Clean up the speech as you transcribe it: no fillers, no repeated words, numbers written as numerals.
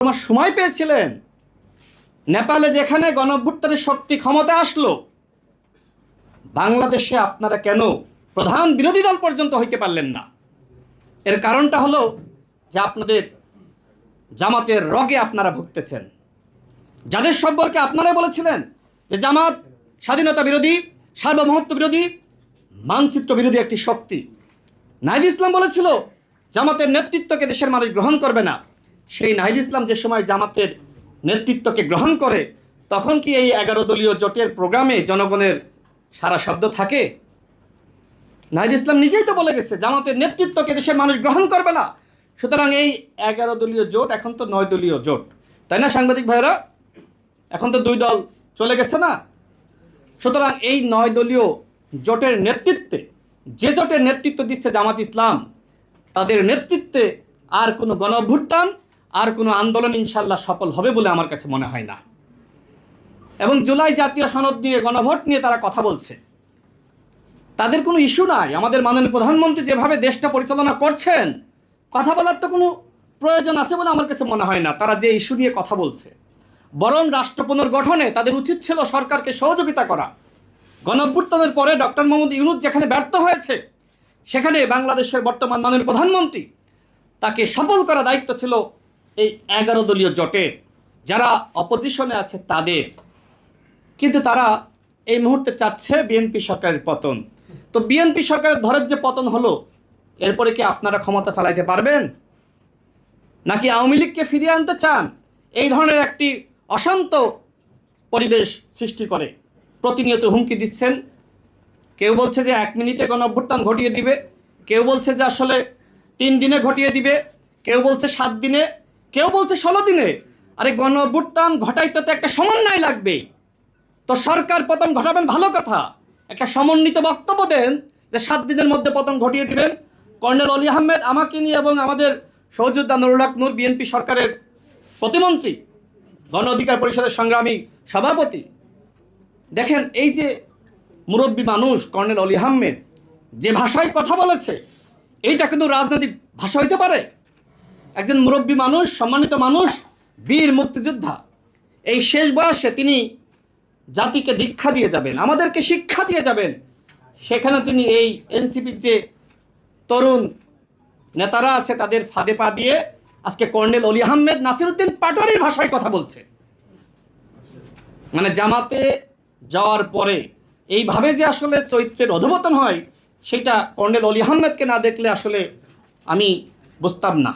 আমার সময় পেয়েছিলেন। নেপালে যেখানে গণঅভ্যুত্থানের শক্তি ক্ষমতা আসলো, বাংলাদেশে আপনারা কেন প্রধান বিরোধী দল পর্যন্ত হইতে পারলেন না? এর কারণটা হলো যে আপনাদের জামাতের রগে আপনারা ভুগতেছেন, যাদের সম্পর্কে আপনারাই বলেছিলেন যে জামাত স্বাধীনতা বিরোধী, সার্বভৌমত্ব বিরোধী, মানচিত্র বিরোধী একটি শক্তি। নাহিদ ইসলাম বলেছিল জামাতের নেতৃত্বকে দেশের মানুষ গ্রহণ করবে না। সেই নাহিদ ইসলাম যে সময় জামাতের নেতৃত্বকে গ্রহণ করে, তখন কি এই 11 দলীয় জোটের প্রোগ্রামে জনগণের সারা শব্দ থাকে? নাহিদ ইসলাম নিজেই তো বলে গেছে জামাতের নেতৃত্বকে দেশের মানুষ গ্রহণ করবে না। সুতরাং এই 11 দলীয় জোট এখন তো 9 দলীয় জোট, তাই না সাংবাদিক ভাইরা? এখন তো 2 দল চলে গেছে না? সুতরাং এই 9 দলীয় জোটের নেতৃত্বে, যে জোটের নেতৃত্ব দিচ্ছে জামাত ইসলাম, তাদের নেতৃত্বে আর কোনো গণঅভ্যুত্থান, আর কোনো আন্দোলন ইনশাল্লাহ সফল হবে বলে আমার কাছে মনে হয় না। এবং জুলাই জাতীয় সনদ নিয়ে, গণভোট নিয়ে তারা কথা বলছে, তাদের কোনো ইস্যু নাই। আমাদের মাননীয় প্রধানমন্ত্রী যেভাবে দেশটা পরিচালনা করছেন, কথা বলার তো কোনো প্রয়োজন আছে বলে আমার কাছে মনে হয় না। তারা যে ইস্যু নিয়ে কথা বলছে, বরং রাষ্ট্র পুনর্গঠনে তাদের উচিত ছিল সরকারকে সহযোগিতা করা। গণঅভ্যুত্থানের পরে ডক্টর মোহাম্মদ ইউনূস যেখানে ব্যর্থ হয়েছে, সেখানে বাংলাদেশের বর্তমান মাননীয় প্রধানমন্ত্রী, তাকে সফল করা দায়িত্ব ছিল এই 11 দলীয় জোটের, যারা অপোজিশনে আছে তাদের। কিন্তু তারা এই মুহূর্তে চাচ্ছে বিএনপি সরকারের পতন। তো বিএনপি সরকারের ধরের যে পতন হলো, এরপরে কি আপনারা ক্ষমতা চালাইতে পারবেন? নাকি আওয়ামী লীগকে ফিরিয়ে আনতে চান? এই ধরনের একটি অশান্ত পরিবেশ সৃষ্টি করে প্রতিনিয়ত হুমকি দিচ্ছেন। কেউ বলছে যে 1 মিনিটে গণঅভ্যুত্থান ঘটিয়ে দিবে, কেউ বলছে যে আসলে 3 দিনে ঘটিয়ে দিবে, কেউ বলছে 7 দিনে, কেউ বলছে 16 দিনে। আরে গণঅভ্যুত্থান ঘটাইতে তো একটা সমন্বয় লাগবে। তো সরকার পতন ঘটাবেন ভালো কথা, একটা সমন্বিত বক্তব্য দেন যে 7 দিনের মধ্যে পতন ঘটিয়ে দিবেন। কর্নেল অলি আহমেদ আমাকে নিয়ে এবং আমাদের সহযোদ্ধা নুরুল হক নূর, বিএনপি সরকারের প্রতিমন্ত্রী, গণ অধিকার পরিষদের সংগ্রামী সভাপতি, দেখেন এই যে মুরব্বী মানুষ কর্নেল অলি আহমেদ যে ভাষায় কথা বলেছে, এইটা কিন্তু রাজনৈতিক ভাষা হইতে পারে? একজন মুরব্বী মানুষ, সম্মানিত মানুষ, বীর মুক্তিযোদ্ধা, এই শেষ বয়সে তিনি জাতিকে দীক্ষা দিয়ে যাবেন, আমাদেরকে শিক্ষা দিয়ে যাবেন। সেখানে তিনি এই এনসিপির যে তরুণ নেতারা আছে তাদের ফাঁদে পা দিয়ে আজকে কর্নেল অলি আহমেদ, নাসিরউদ্দিন পাটোয়ারির ভাষায় কথা বলছে। মানে জামাতে যাওয়ার পরে এইভাবে যে আসলে চরিত্রের অধঃপতন হয়, সেটা কর্নেল অলি আহমেদকে না দেখলে আসলে আমি বুঝতাম না।